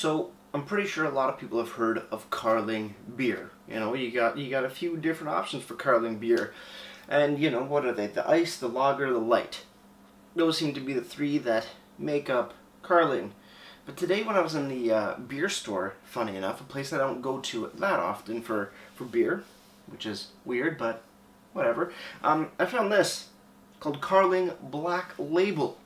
So I'm pretty sure a lot of people have heard of Carling beer. You got a few different options for Carling beer, and what are they? The ice, the lager, the light. Those seem to be the three that make up Carling. But today, when I was in the beer store, funny enough, a place I don't go to that often for beer, which is weird, but whatever. I found this called Carling Black Label.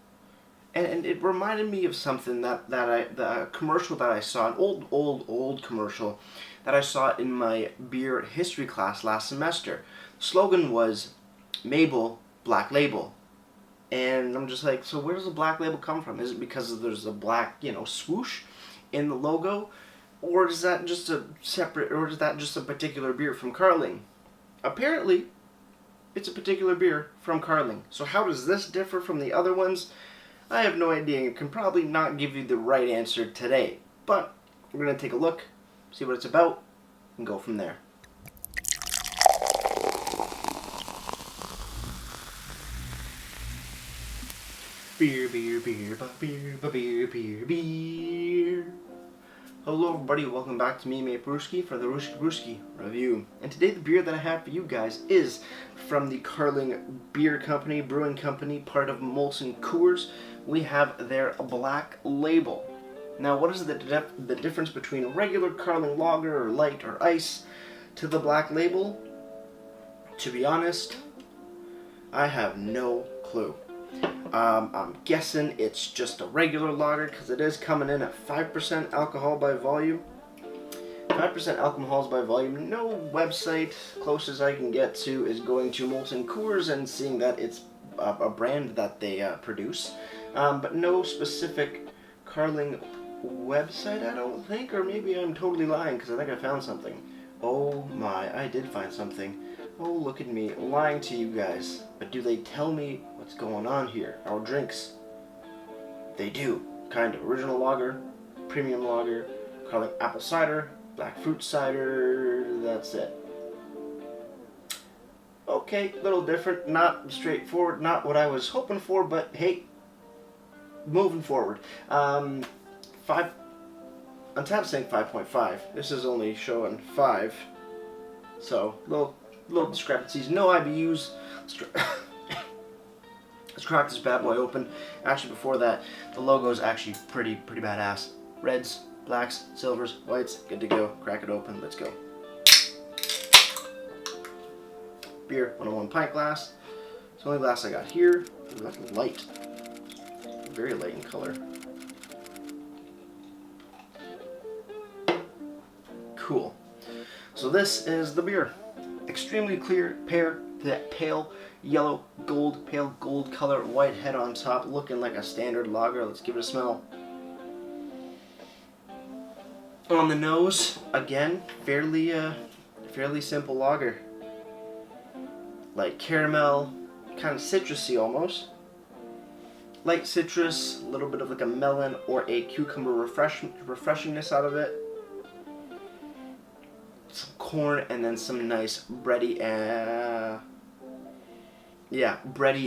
And it reminded me of something the commercial that I saw, an old commercial that I saw in my beer history class last semester. The slogan was Mabel Black Label. And I'm just like, so where does the black label come from? Is it because there's a black, swoosh in the logo? Or is that just a particular beer from Carling? Apparently, it's a particular beer from Carling. So how does this differ from the other ones? I have no idea and can probably not give you the right answer today. But we're going to take a look, see what it's about, and go from there. Beer, beer, beer, beer, beer, beer, beer. Hello everybody, welcome back to me, Mabel, for the Brewski Review. And today the beer that I have for you guys is from the Carling Beer Company, Brewing Company, part of Molson Coors. We have their Black Label. Now what is the difference between a regular Carling lager or light or ice to the Black Label? To be honest, I have no clue. I'm guessing it's just a regular lager because it is coming in at 5% alcohol by volume. 5% alcohols by volume. No website close as I can get to is going to Molson Coors and seeing that it's a brand that they produce. But no specific Carling website, I don't think, or maybe I'm totally lying because I think I found something. Oh my, I did find something. Oh, look at me, lying to you guys. But do they tell me what's going on here? Our drinks. They do. Kind of. Original lager, premium lager, Carling apple cider, black fruit cider, that's it. Okay, a little different, not straightforward, not what I was hoping for, but hey, moving forward. On tap saying 5.5. This is only showing 5. So, little discrepancies. No IBUs. Let's crack this bad boy open. Actually, before that, the logo is actually pretty badass. Reds, blacks, silvers, whites. Good to go. Crack it open. Let's go. Beer, 101 pint glass. It's the only glass I got here. Ooh, that's light. Very light in color. Cool. So this is the beer. Extremely clear, pale yellow, pale gold color, white head on top, looking like a standard lager. Let's give it a smell. On the nose, again, fairly simple lager. Light caramel, kind of citrusy almost. Light citrus, a little bit of like a melon or a cucumber refreshingness out of it. Some corn and then some nice bready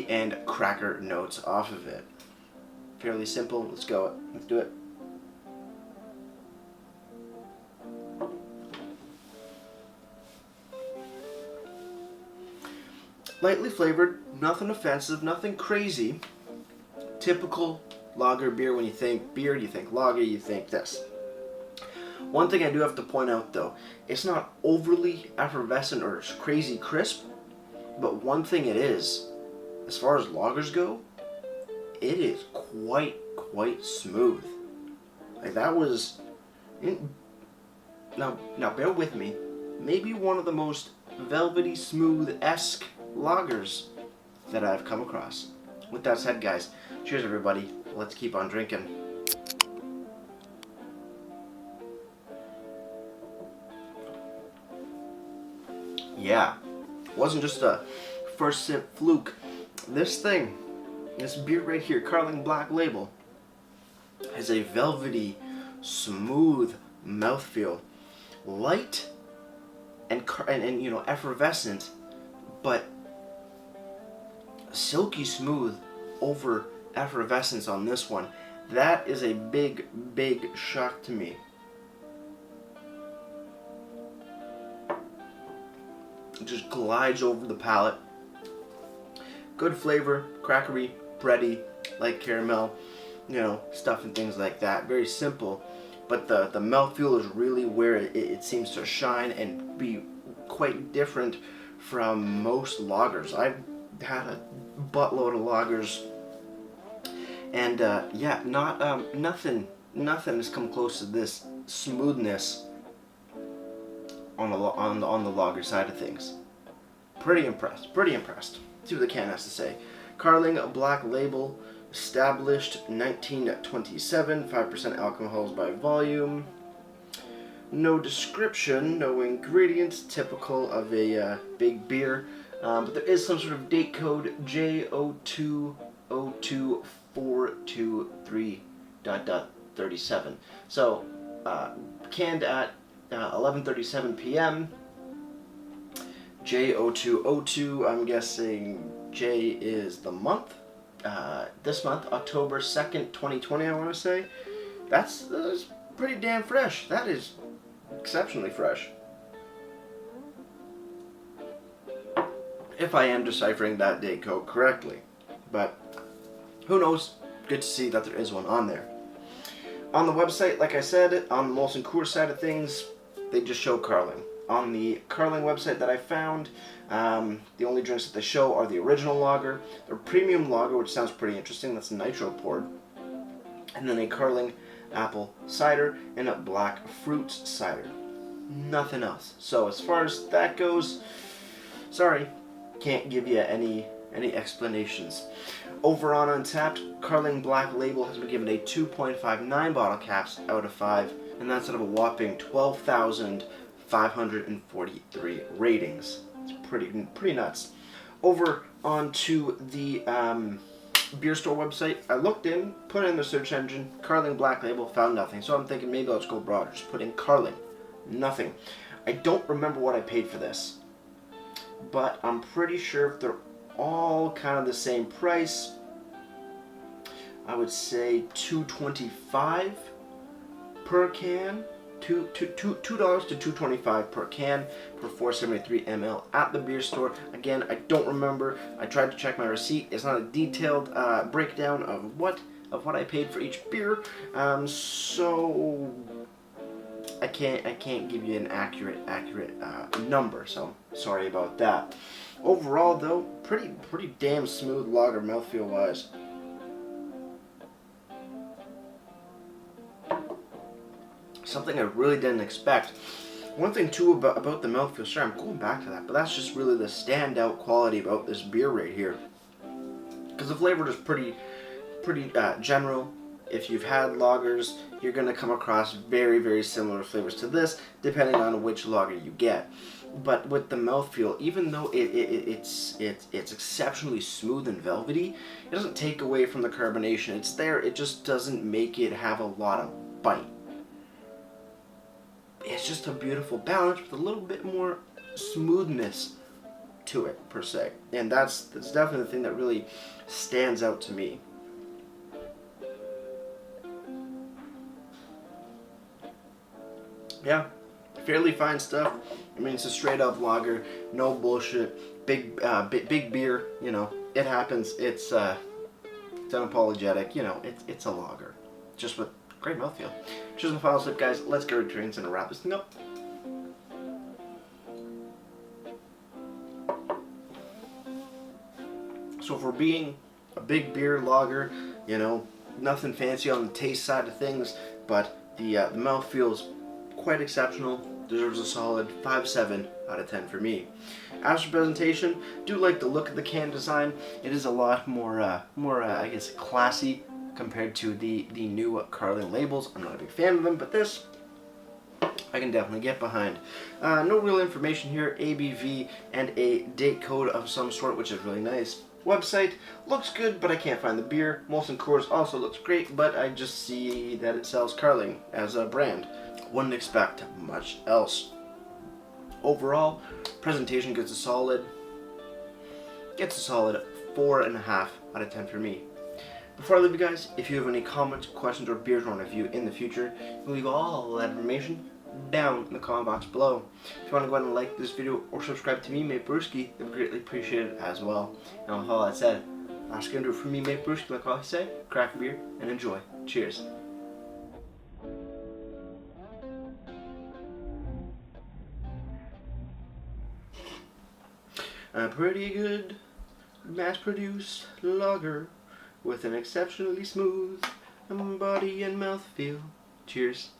and cracker notes off of it. Fairly simple. Let's go. Let's do it. Lightly flavored, nothing offensive, nothing crazy. Typical lager beer. When you think beer, you think lager, you think this. One thing I do have to point out though, it's not overly effervescent or crazy crisp, but one thing it is, as far as lagers go, it is quite smooth. Like that was, now bear with me, maybe one of the most velvety smooth-esque lagers that I've come across. With that said, guys, cheers everybody. Let's keep on drinking. Yeah, wasn't just a first sip fluke. This beer right here, Carling Black Label, has a velvety, smooth mouthfeel, light and effervescent, but silky smooth over effervescence on this one. That is a big, big shock to me. It just glides over the palate. Good flavor, crackery, bready, like caramel, stuff and things like that. Very simple, but the mouthfeel is really where it seems to shine and be quite different from most lagers. I've had a buttload of lagers, and nothing has come close to this smoothness on the lager side of things. Pretty impressed. See what the can has to say. Carling Black Label, established 1927, 5% alcohols by volume. No description, no ingredients, typical of a big beer. But there is some sort of date code, J0202423.37. So, canned at 11:37 p.m. J0202, I'm guessing J is the month. This month, October 2nd, 2020, I want to say. That's pretty damn fresh. That is exceptionally fresh. If I am deciphering that date code correctly. But who knows? Good to see that there is one on there. On the website, like I said, on the Molson Coors side of things, they just show Carling. On the Carling website that I found, the only drinks that they show are the original lager, their premium lager, which sounds pretty interesting, that's nitro poured, and then a Carling apple cider and a black fruit cider. Nothing else. So as far as that goes, sorry, can't give you any explanations. Over on Untappd, Carling Black Label has been given a 2.59 bottle caps out of 5, and that's out of a whopping 12,543 ratings. It's pretty nuts. Over onto the beer store website, I looked in, put in the search engine, Carling Black Label, found nothing. So I'm thinking maybe I'll just go broader. Just put in Carling. Nothing. I don't remember what I paid for this, but I'm pretty sure if they're all kind of the same price, I would say $2.25 per can. $2 to $2.25 per can for 473 ml at the beer store. Again, I don't remember. I tried to check my receipt. It's not a detailed breakdown of what I paid for each beer, so I can't give you an accurate number. So sorry about that. Overall, though, pretty damn smooth lager mouthfeel wise. Something I really didn't expect. One thing too about the mouthfeel, sure, I'm going back to that, but that's just really the standout quality about this beer right here. Because the flavor is pretty general. If you've had lagers, you're going to come across very, very similar flavors to this, depending on which lager you get. But with the mouthfeel, even though it's exceptionally smooth and velvety, it doesn't take away from the carbonation. It's there, it just doesn't make it have a lot of bite. It's just a beautiful balance with a little bit more smoothness to it, per se. And that's definitely the thing that really stands out to me. Yeah, fairly fine stuff. I mean, it's a straight up lager, no bullshit. Big beer, it happens. It's unapologetic, it's a lager, just with great mouthfeel. Cheers on the final sip, guys. Let's get our drinks and wrap this thing up. So for being a big beer lager, nothing fancy on the taste side of things, but the mouthfeel is quite exceptional. Deserves a solid 5.7 out of 10 for me. As for presentation, do like the look of the can design. It is a lot more I guess, classy compared to the new Carling labels. I'm not a big fan of them, but this I can definitely get behind. No real information here, ABV and a date code of some sort, which is really nice. Website looks good, but I can't find the beer. Molson Coors also looks great, but I just see that it sells Carling as a brand. Wouldn't expect much else. Overall, presentation gets a solid 4.5 out of 10 for me. Before I leave you guys, if you have any comments, questions, or beers I want to review in the future, you can leave all that information down in the comment box below. If you want to go ahead and like this video or subscribe to me, Mabel, I would greatly appreciate it as well. And with all that said, that's going to do it for me, Mabel, like I always say, crack a beer and enjoy. Cheers. A pretty good mass-produced lager with an exceptionally smooth body and mouthfeel. Cheers.